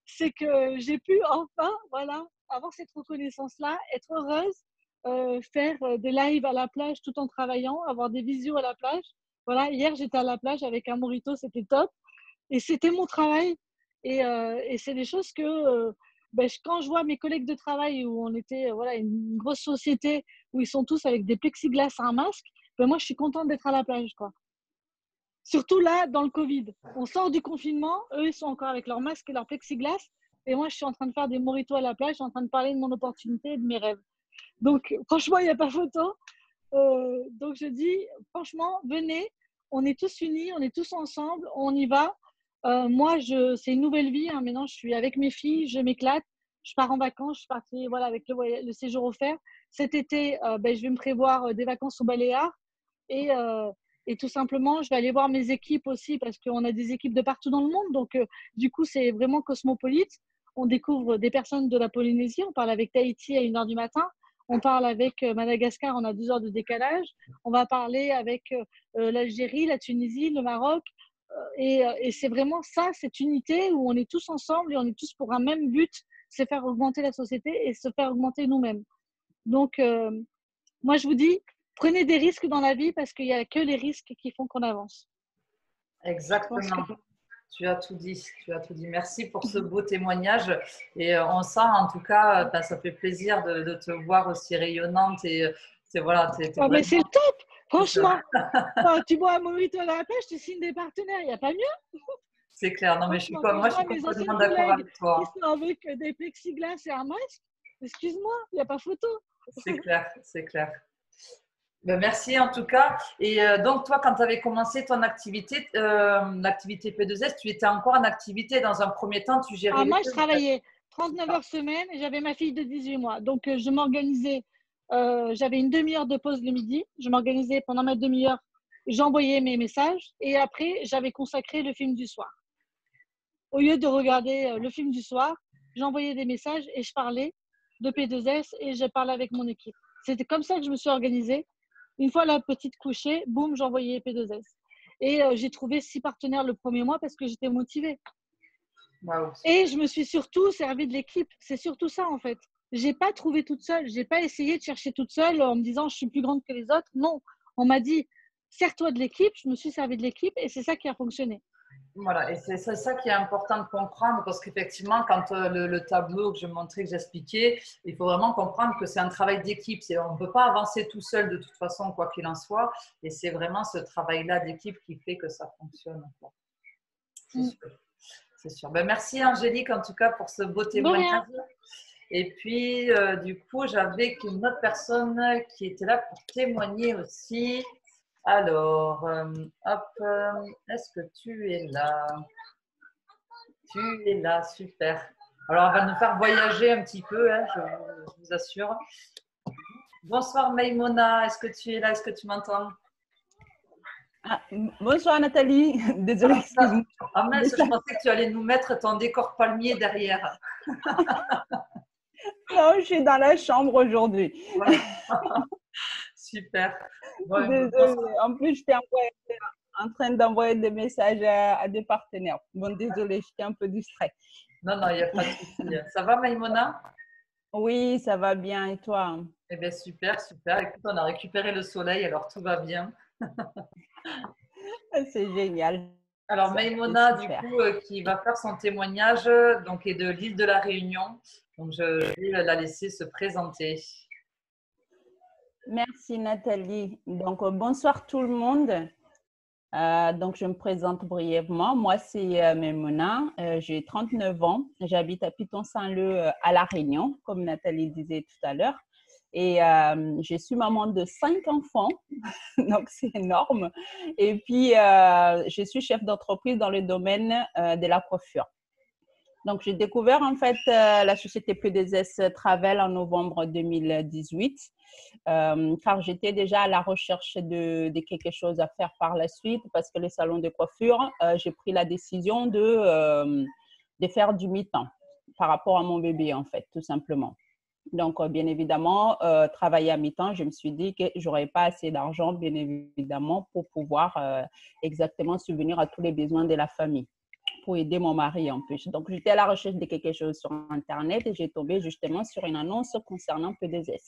C'est que j'ai pu enfin, voilà, avoir cette reconnaissance-là, être heureuse, faire des lives à la plage tout en travaillant, avoir des visios à la plage. Voilà, hier j'étais à la plage avec un mojito, c'était top. Et c'était mon travail. Et c'est des choses que quand je vois mes collègues de travail où on était voilà, une grosse société où ils sont tous avec des plexiglas et un masque, moi je suis contente d'être à la plage, quoi. Surtout là, dans le Covid. On sort du confinement, eux, ils sont encore avec leur masque et leur plexiglas. Et moi, je suis en train de faire des mojitos à la plage, je suis en train de parler de mon opportunité et de mes rêves. Donc, franchement, il n'y a pas photo. Donc, je dis, franchement, venez, on est tous unis, on est tous ensemble, on y va. Moi, c'est une nouvelle vie. Hein. Maintenant, je suis avec mes filles, je m'éclate. Je pars en vacances, je suis partie voilà, avec le séjour offert. Cet été, je vais me prévoir des vacances au Baléares. Et tout simplement, je vais aller voir mes équipes aussi parce qu'on a des équipes de partout dans le monde. Donc, du coup, c'est vraiment cosmopolite. On découvre des personnes de la Polynésie. On parle avec Tahiti à 1h du matin. On parle avec Madagascar, on a 2 heures de décalage. On va parler avec l'Algérie, la Tunisie, le Maroc. Et c'est vraiment ça, cette unité où on est tous ensemble et on est tous pour un même but, c'est faire augmenter la société et se faire augmenter nous-mêmes. Donc, moi, je vous dis, prenez des risques dans la vie parce qu'il n'y a que les risques qui font qu'on avance. Exactement. Tu as tout dit, tu as tout dit. Merci pour ce beau témoignage. Et on sent en tout cas, ça fait plaisir de te voir aussi rayonnante. Et voilà, mais c'est le top, franchement. Tu bois un mojito à la pêche, tu signes des partenaires, il n'y a pas mieux. C'est clair. Non, mais moi, je suis complètement d'accord avec toi. Qui sont avec des plexiglas et un masque. Excuse-moi, il n'y a pas photo. C'est clair, c'est clair. Ben, merci en tout cas. Et donc, toi, quand tu avais commencé ton activité, l'activité P2S, tu étais encore en activité. Dans un premier temps, tu gérais moi, je travaillais 39 heures semaine et j'avais ma fille de 18 mois. Donc, je m'organisais. J'avais une demi-heure de pause le midi. Je m'organisais pendant ma demi-heure. J'envoyais mes messages et après, j'avais consacré le film du soir. Au lieu de regarder le film du soir, j'envoyais des messages et je parlais de P2S et je parlais avec mon équipe. C'était comme ça que je me suis organisée. Une fois la petite couchée, boum, j'envoyais P2S. Et j'ai trouvé 6 partenaires le premier mois parce que j'étais motivée. Wow. Et je me suis surtout servi de l'équipe. C'est surtout ça, en fait. Je n'ai pas trouvé toute seule. Je n'ai pas essayé de chercher toute seule en me disant je suis plus grande que les autres. Non, on m'a dit sers-toi de l'équipe. Je me suis servi de l'équipe et c'est ça qui a fonctionné. Voilà, et c'est ça qui est important de comprendre parce qu'effectivement, quand le tableau que je montrais, que j'expliquais, il faut vraiment comprendre que c'est un travail d'équipe. On ne peut pas avancer tout seul de toute façon, quoi qu'il en soit. Et c'est vraiment ce travail-là d'équipe qui fait que ça fonctionne. C'est sûr. C'est sûr. Ben, merci Angélique en tout cas pour ce beau témoignage. Et puis, du coup, j'avais une autre personne qui était là pour témoigner aussi. Alors, est-ce que tu es là? Tu es là, super. Alors, on va nous faire voyager un petit peu, hein, je vous assure. Bonsoir Maïmona, est-ce que tu es là? Est-ce que tu m'entends? Bonsoir Nathalie, désolée. Ah mince, je pensais que tu allais nous mettre ton décor palmier derrière. Non, je suis dans la chambre aujourd'hui. Ouais. Super. Ouais, désolée. En plus, j'étais en train d'envoyer des messages à des partenaires. Bon, désolée, j'étais un peu distraite. Non, il n'y a pas de souci. Ça va Maïmona? Oui, ça va bien. Et toi? Eh bien, super, super. Écoute, on a récupéré le soleil, alors tout va bien. C'est génial. Alors, Ça, c'est Maïmona, du super. coup, qui va faire son témoignage, donc, est de l'île de la Réunion. Donc, je vais la laisser se présenter. Merci Nathalie. Donc, bonsoir tout le monde. Donc, je me présente brièvement. Moi, c'est Maimouna. J'ai 39 ans. J'habite à Piton-Saint-Leu, à La Réunion, comme Nathalie disait tout à l'heure. Et je suis maman de 5 enfants, donc c'est énorme. Et puis, je suis chef d'entreprise dans le domaine de la coiffure. Donc, j'ai découvert en fait la société P2S Travel en novembre 2018, car j'étais déjà à la recherche de quelque chose à faire par la suite parce que les salons de coiffure, j'ai pris la décision de faire du mi-temps par rapport à mon bébé en fait, tout simplement. Donc, bien évidemment, travailler à mi-temps, je me suis dit que j'aurais pas assez d'argent, bien évidemment, pour pouvoir exactement subvenir à tous les besoins de la famille, pour aider mon mari en plus. Donc, j'étais à la recherche de quelque chose sur Internet et j'ai tombé justement sur une annonce concernant P2S.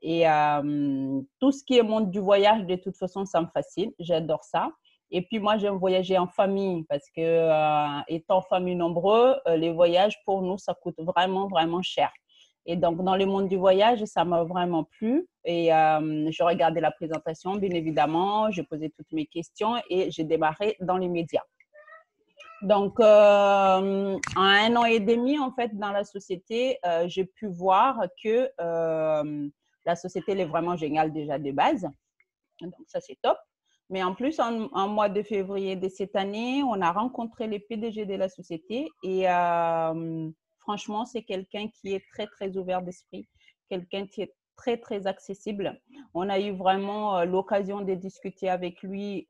Et tout ce qui est monde du voyage, de toute façon, ça me fascine. J'adore ça. Et puis, moi, j'aime voyager en famille parce que, étant famille nombreux, les voyages, pour nous, ça coûte vraiment, vraiment cher. Et donc, dans le monde du voyage, ça m'a vraiment plu. Et je regardais la présentation, bien évidemment. J'ai posé toutes mes questions et j'ai démarré dans les médias. Donc, en 1 an et demi, en fait, dans la société, j'ai pu voir que la société, elle est vraiment géniale déjà de base. Donc, ça, c'est top. Mais en plus, en mois de février de cette année, on a rencontré les PDG de la société et franchement, c'est quelqu'un qui est très, très ouvert d'esprit, quelqu'un qui est très, très accessible. On a eu vraiment l'occasion de discuter avec lui,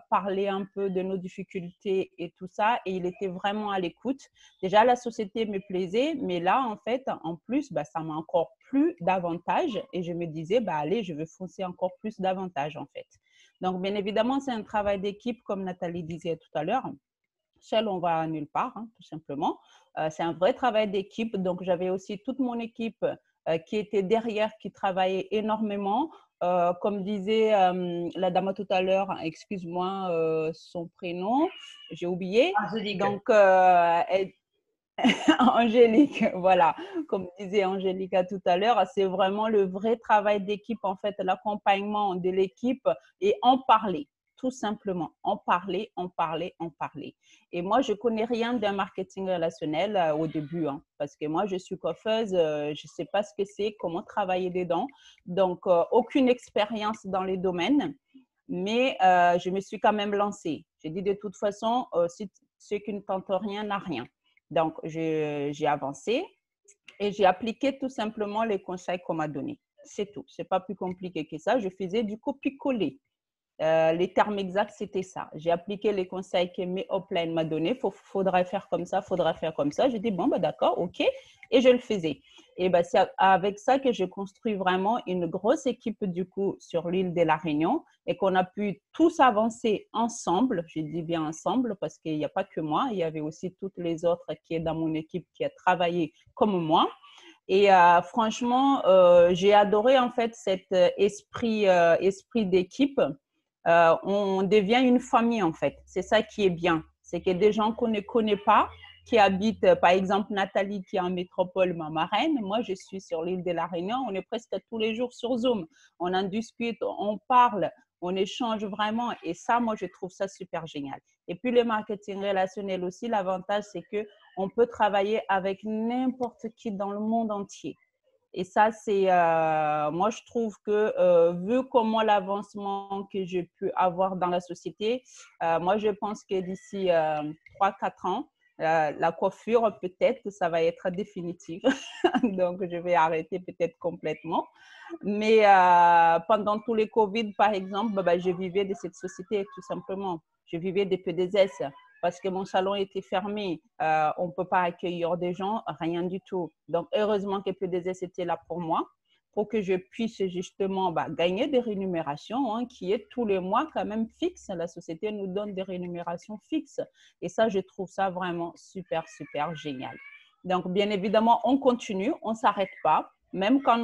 parler un peu de nos difficultés et tout ça. Et il était vraiment à l'écoute. Déjà, la société me plaisait, mais là, en fait, en plus, bah, ça m'a encore plu davantage. Et je me disais, bah, allez, je veux foncer encore plus davantage, en fait. Donc, bien évidemment, c'est un travail d'équipe, comme Nathalie disait tout à l'heure. Seul, on va nulle part, hein, tout simplement. C'est un vrai travail d'équipe. Donc, j'avais aussi toute mon équipe qui était derrière, qui travaillait énormément. Comme disait la dame tout à l'heure, excuse-moi son prénom, j'ai oublié. Angélique. Donc, Angélique, voilà, comme disait Angélique tout à l'heure, c'est vraiment le vrai travail d'équipe, en fait, l'accompagnement de l'équipe et en parler, tout simplement, en parler, en parler, en parler. Et moi, je connais rien d'un marketing relationnel au début, hein, parce que moi, je suis coiffeuse, je ne sais pas ce que c'est, comment travailler dedans, donc aucune expérience dans les domaines, mais je me suis quand même lancée. J'ai dit de toute façon, ceux qui ne tentent rien n'a rien. Donc, j'ai avancé et j'ai appliqué tout simplement les conseils qu'on m'a donnés. C'est tout. Ce n'est pas plus compliqué que ça. Je faisais du copier-coller. Les termes exacts, c'était ça. J'ai appliqué les conseils que mes upline m'a donné. Faudrait faire comme ça, faudrait faire comme ça. J'ai dit, bon, bah, d'accord, OK. Et je le faisais. Et bah, c'est avec ça que j'ai construit vraiment une grosse équipe, du coup, sur l'île de la Réunion et qu'on a pu tous avancer ensemble. Je dis bien ensemble parce qu'il n'y a pas que moi. Il y avait aussi toutes les autres qui sont dans mon équipe qui a travaillé comme moi. Et franchement, j'ai adoré en fait cet esprit d'équipe. On devient une famille en fait. C'est ça qui est bien. C'est que des gens qu'on ne connaît pas, qui habitent, par exemple Nathalie qui est en métropole, ma marraine, moi je suis sur l'île de la Réunion, on est presque tous les jours sur Zoom. On en discute, on parle, on échange vraiment et ça, moi je trouve ça super génial. Et puis le marketing relationnel aussi, l'avantage c'est que on peut travailler avec n'importe qui dans le monde entier. Et ça, c'est, moi, je trouve que vu comment l'avancement que j'ai pu avoir dans la société, moi, je pense que d'ici 3-4 ans, la coiffure, peut-être, ça va être définitif. Donc, je vais arrêter peut-être complètement. Mais pendant tous les Covid, par exemple, je vivais de cette société, tout simplement. Je vivais des P2S parce que mon salon était fermé. On ne peut pas accueillir des gens, rien du tout. Donc, heureusement que P2S était là pour moi, pour que je puisse justement gagner des rémunérations qui est tous les mois quand même fixe. La société nous donne des rémunérations fixes. Et ça, je trouve ça vraiment super, super génial. Donc, bien évidemment, on continue, on ne s'arrête pas. Même quand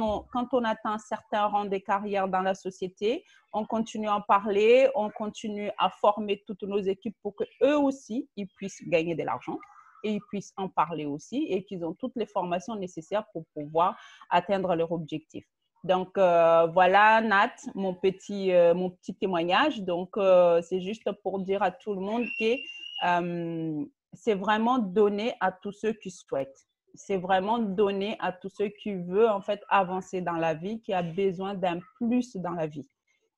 on atteint certains rangs de carrière dans la société, on continue à en parler, on continue à former toutes nos équipes pour qu'eux aussi, ils puissent gagner de l'argent et ils puissent en parler aussi et qu'ils ont toutes les formations nécessaires pour pouvoir atteindre leur objectif. Donc, voilà, Nat, mon petit témoignage. Donc, c'est juste pour dire à tout le monde que c'est vraiment donné à tous ceux qui souhaitent. C'est vraiment donné à tous ceux qui veulent en fait avancer dans la vie, qui a besoin d'un plus dans la vie.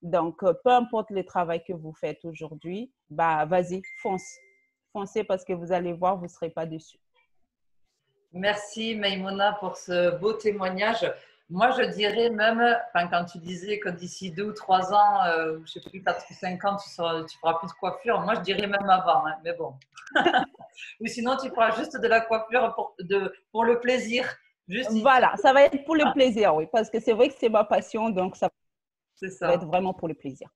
Donc, peu importe le travail que vous faites aujourd'hui, bah, vas-y, fonce. Foncez parce que vous allez voir, vous ne serez pas déçus. Merci Maïmona pour ce beau témoignage. Moi, je dirais même, quand tu disais que d'ici 2 ou 3 ans, je ne sais plus, 4 ou 5 ans, tu feras plus de coiffure. Moi, je dirais même avant, hein, mais bon. Ou sinon, tu feras juste de la coiffure pour le plaisir. Juste voilà, ça va être pour le plaisir, oui, parce que c'est vrai que c'est ma passion, donc ça va être vraiment pour le plaisir.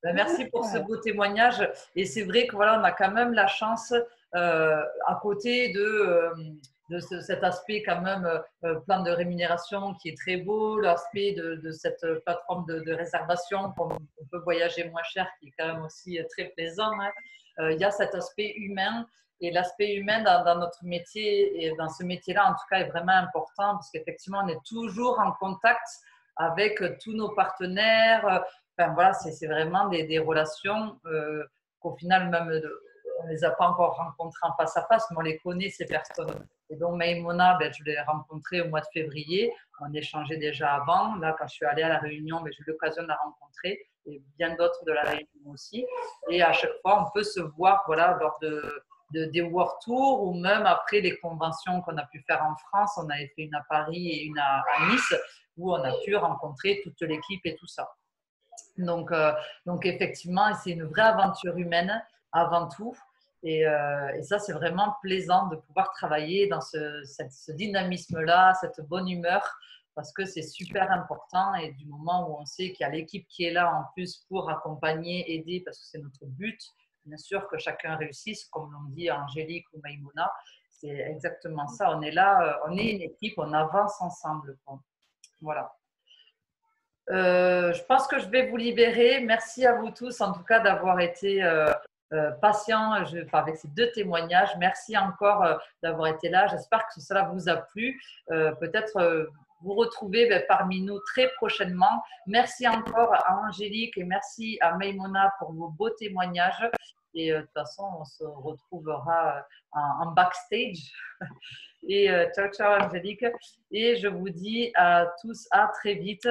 Ben, merci pour ce beau témoignage. Et c'est vrai que voilà, on a quand même la chance, à côté de cet aspect quand même plan de rémunération qui est très beau, l'aspect de cette plateforme de réservation qu'on peut voyager moins cher qui est quand même aussi très plaisant, hein. Il y a cet aspect humain. Et l'aspect humain dans notre métier et dans ce métier-là, en tout cas, est vraiment important parce qu'effectivement, on est toujours en contact avec tous nos partenaires. Enfin, voilà, c'est vraiment des relations qu'au final, même, on ne les a pas encore rencontrées en face à face, mais on les connaît, ces personnes. Et donc, Maïmona, ben, je l'ai rencontrée au mois de février. On échangeait déjà avant. Là, quand je suis allée à la Réunion, ben, j'ai eu l'occasion de la rencontrer et bien d'autres de la Réunion aussi. Et à chaque fois, on peut se voir voilà, lors des World Tours ou même après les conventions qu'on a pu faire en France. On avait fait une à Paris et une à Nice où on a pu rencontrer toute l'équipe et tout ça. Donc effectivement, c'est une vraie aventure humaine avant tout. Et ça, c'est vraiment plaisant de pouvoir travailler dans ce dynamisme-là, cette bonne humeur, parce que c'est super important. Et du moment où on sait qu'il y a l'équipe qui est là en plus pour accompagner, aider, parce que c'est notre but, bien sûr que chacun réussisse, comme l'ont dit Angélique ou Maïmouna, c'est exactement ça. On est là, on est une équipe, on avance ensemble. Voilà. Je pense que je vais vous libérer. Merci à vous tous, en tout cas, d'avoir été patients avec ces 2 témoignages. Merci encore d'avoir été là. J'espère que cela vous a plu. Peut-être vous retrouver parmi nous très prochainement. Merci encore à Angélique et merci à Maïmona pour vos beaux témoignages. Et de toute façon, on se retrouvera en backstage. Et ciao, ciao Angélique. Et je vous dis à tous à très vite.